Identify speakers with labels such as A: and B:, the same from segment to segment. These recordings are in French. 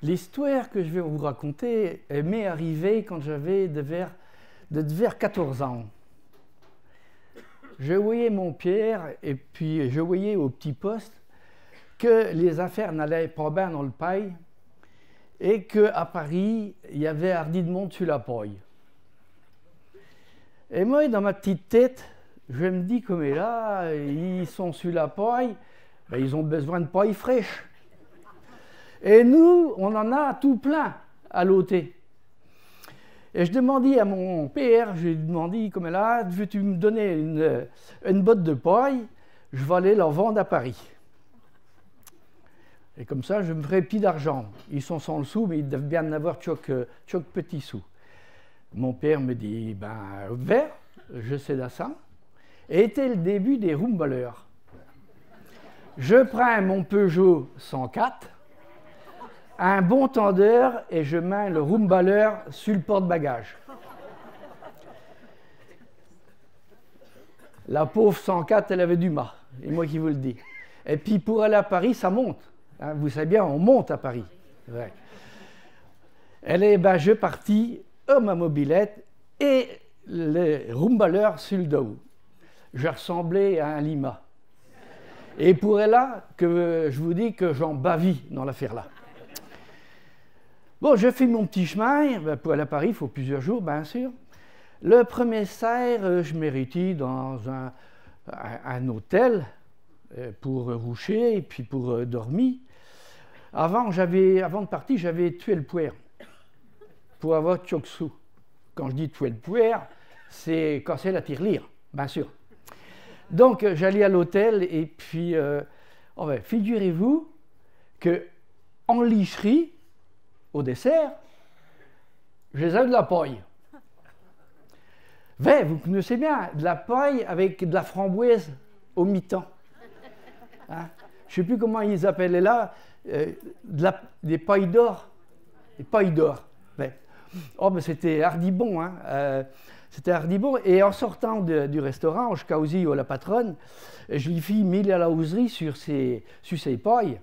A: L'histoire que je vais vous raconter m'est arrivée quand j'avais vers 14 ans. Je voyais mon père et puis je voyais au petit poste que les affaires n'allaient pas bien dans le pays et qu'à Paris, il y avait hardi de monde sur la paille. Et moi, dans ma petite tête, je me dis comme là, ils sont sur la paille, ben, ils ont besoin de paille fraîche. Et nous, on en a tout plein à l'ôter. Et je demandais à mon père, je lui ai demandé comme là, veux-tu me donner une botte de paille, je vais aller la vendre à Paris. Et comme ça, je me ferai plus d'argent. Ils sont sans le sou, mais ils doivent bien en avoir choc petits sous. Mon père me dit, ben, vers, je sais de ça. Et était le début des rumbaleurs. Je prends mon Peugeot 104, un bon tendeur et je mets le rumbaleur sur le porte-bagages. La pauvre 104, elle avait du mât, et moi qui vous le dis. Et puis pour aller à Paris, ça monte. Hein, vous savez bien, on monte à Paris. Ouais. Je partis à ma mobilette et le rumbaleur sur le dos. Je ressemblais à un lima. Et pour là, que je vous dis que j'en bavis dans l'affaire-là. Bon, je fais mon petit chemin. Ben, pour aller à Paris, il faut plusieurs jours, bien sûr. Le premier soir, je m'héritais dans un hôtel pour roucher et puis pour dormir. Avant de partir, j'avais tué le puer pour avoir tchoksou. Quand je dis tuer le puer, c'est casser la tirelire, bien sûr. Donc, j'allais à l'hôtel et puis, figurez-vous qu'en licherie, au dessert, je les ai de la paille. Vous connaissez bien, de la paille avec de la framboise au mi-temps. Hein? Je ne sais plus comment ils appelaient là, des pailles d'or. Des pailles d'or. Oh, mais c'était hardi bon. Hein? C'était hardi bon. Et en sortant du restaurant, je causais à la patronne, je lui fis 1000 à la houserie sur ses pailles.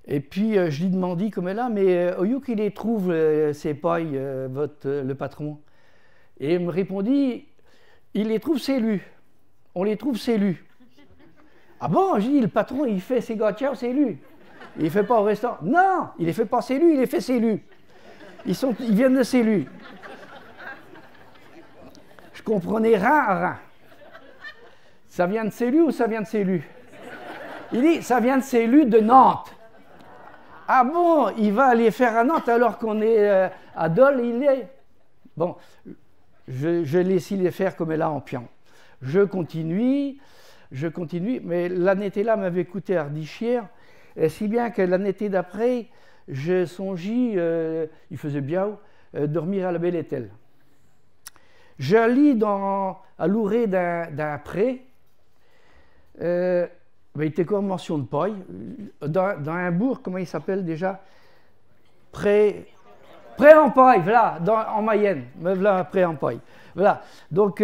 A: Et puis, je lui demandais comme là, mais au lieu qu'il les trouve, ces pailles, le patron. Et il me répondit, il les trouve c'est lui. On les trouve c'est lui. Ah bon, je dis, le patron, il fait ses gâteaux, c'est lui. Il ne fait pas au restaurant. Non, il ne les fait pas c'est lui, il les fait c'est lui. Ils viennent de c'est lui. Je comprenais rien à rien. Ça vient de c'est lui ou ça vient de c'est lui? Il dit, ça vient de c'est lui de Nantes. Ah bon, il va aller faire à Nantes alors qu'on est à Dole, il est. Bon, je laisse les faire comme là en pian. Je continue, mais l'année là m'avait coûté ardichière, si bien que l'année d'après, je songeais, il faisait bien, dormir à la Belle Étel. J'allais à l'ourée d'un pré, il était comme mention de paille, dans un bourg, comment il s'appelle déjà? Pré en paille, voilà, en Mayenne, me voilà pré en paille. Voilà, donc,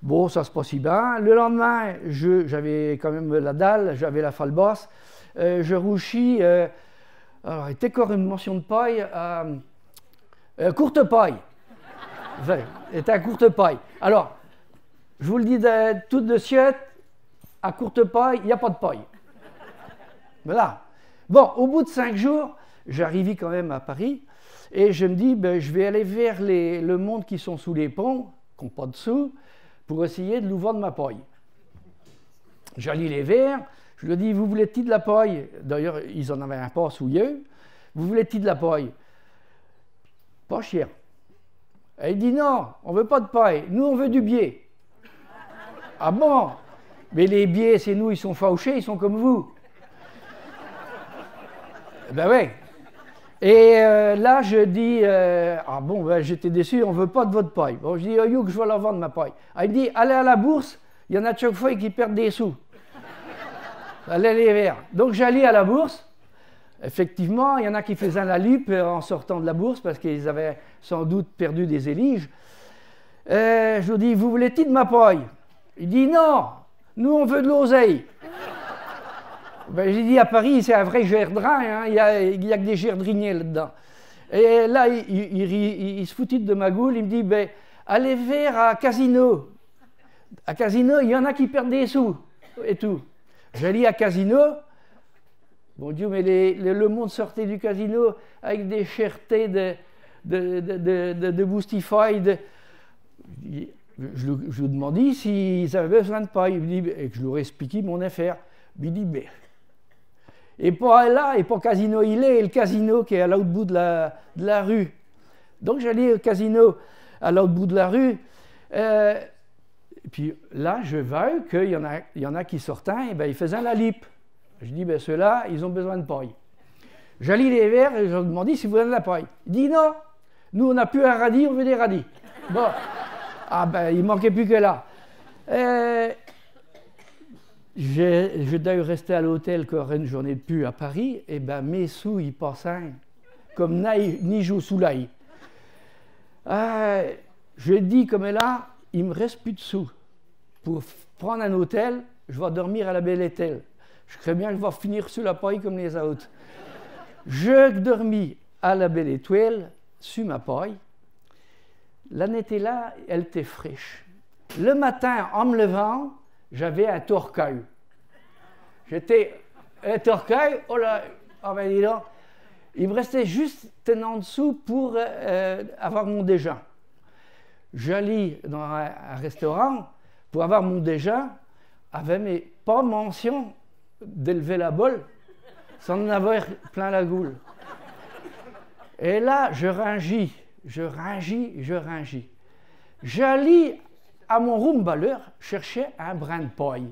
A: bon, ça se passe si bien. Le lendemain, j'avais quand même la dalle, j'avais la falle basse, je rouchis, alors, il était encore une mention de paille, courte paille. C'était à courte paille. Alors, je vous le dis tout de suite, à courte paille, il n'y a pas de paille. Voilà. Bon, au bout de 5 jours, j'arrivais quand même à Paris et je me dis, je vais aller vers le monde qui sont sous les ponts, qui n'ont pas de sous, pour essayer de nous vendre ma paille. J'allais les vers, je leur dis, vous voulez-il de la paille? D'ailleurs, ils en avaient un pas sous eux. Vous voulez-il de la paille? Pas cher. Et il dit, non, on ne veut pas de paille, nous on veut du biais. Ah bon? Mais les biais, c'est nous, ils sont fauchés, ils sont comme vous. Ben oui. Et là, je dis, ah bon, ben, j'étais déçu, on ne veut pas de votre paille. Bon, je dis, oh, que je vais leur vendre ma paille. Ah, il me dit, allez à la bourse, il y en a chaque fois qui perdent des sous. Allez les verts. Donc j'allais à la bourse. Effectivement, il y en a qui faisaient la lupe en sortant de la bourse parce qu'ils avaient sans doute perdu des éliges. Je lui dis, vous voulez-il de ma paille? Il dit, non, nous on veut de l'oseille. Ben, j'ai dit à Paris, c'est un vrai gerdrin, hein, il y a que des gerdriniers là-dedans. Et là, il se foutit de ma goule, il me dit, ben, allez vers à Casino. À Casino, il y en a qui perdent des sous et tout. J'allais à Casino, bon Dieu, mais le monde sortait du casino avec des chertés de Boostify. Je lui demandais s'ils avaient besoin de paille. Et que je leur ai expliqué mon affaire. Il dit, ben, et pas là, et pas Casino il est, et le casino qui est à l'autre bout de la rue. Donc j'allais au casino à l'autre bout de la rue. Et puis là, je vois qu'il y en a qui sortaient, et ben, ils faisaient la lippe. Je dis, ben ceux-là, ils ont besoin de paille. J'allie les verres et je leur demandais si vous avez de la paille. Il dit, non, nous on n'a plus un radis, on veut des radis. Bon, ah ben il manquait plus que là. Je d'ailleurs resté à l'hôtel encore une journée de plus à Paris, et ben mes sous ils passaient comme neige au soleil. Je dis comme là, il me reste plus de sous. Pour prendre un hôtel, je vais dormir à la Belle Étoile. Je crains bien que je vais finir sur la paille comme les autres. Je dormis à la Belle Étoile, sur ma paille. La était là, elle était fraîche. Le matin, en me levant, j'avais un torcail. J'étais un torcail, oh là, oh ben dis donc, il me restait juste en dessous pour avoir mon déjeuner. J'allais dans un restaurant pour avoir mon déjeuner, avec mes pas mention d'élever la bolle, sans en avoir plein la goule. Et là, je ringis. J'allais à mon rumbaleur chercher un brin de paille.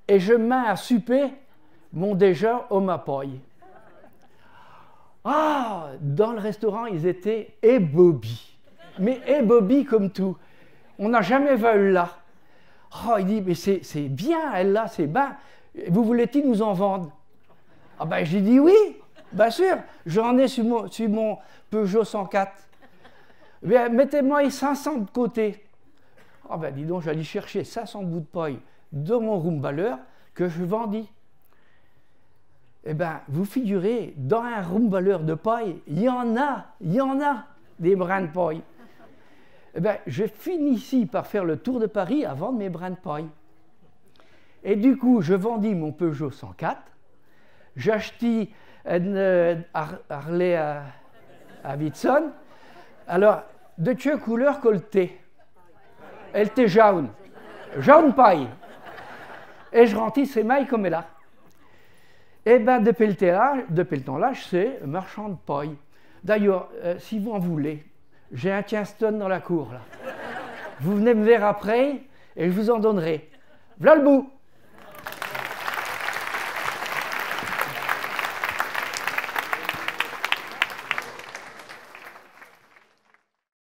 A: Et je mets à souper mon déjeuner au ma paille. Ah, dans le restaurant, ils étaient ébobis. Mais ébobis comme tout. On n'a jamais vu là. Oh, il dit, mais c'est bien, elle là, c'est bien. Vous voulez-il nous en vendre? Ah ben, j'ai dit oui, bien sûr. J'en ai sur mon Peugeot 104. Bien, mettez-moi 500 de côté. Ah ben, dis donc, j'allais chercher 500 bouts de paille dans mon rumbaleur que je vendis. Eh bien, vous figurez, dans un rumbaleur de paille, il y en a des brins de paille. Eh bien, je finis ici par faire le tour de Paris à vendre mes brins de paille. Et du coup, je vendis mon Peugeot 104, j'achetais une Harley à Davidson, alors, de quelle couleur qu'elle était? Elle était jaune paille. Et je rentrais ses mailles comme là. Et bien, depuis le temps-là, je sais, marchand de paille. D'ailleurs, si vous en voulez, j'ai un 15 tonnes dans la cour, là. Vous venez me voir après, et je vous en donnerai. Voilà le bout.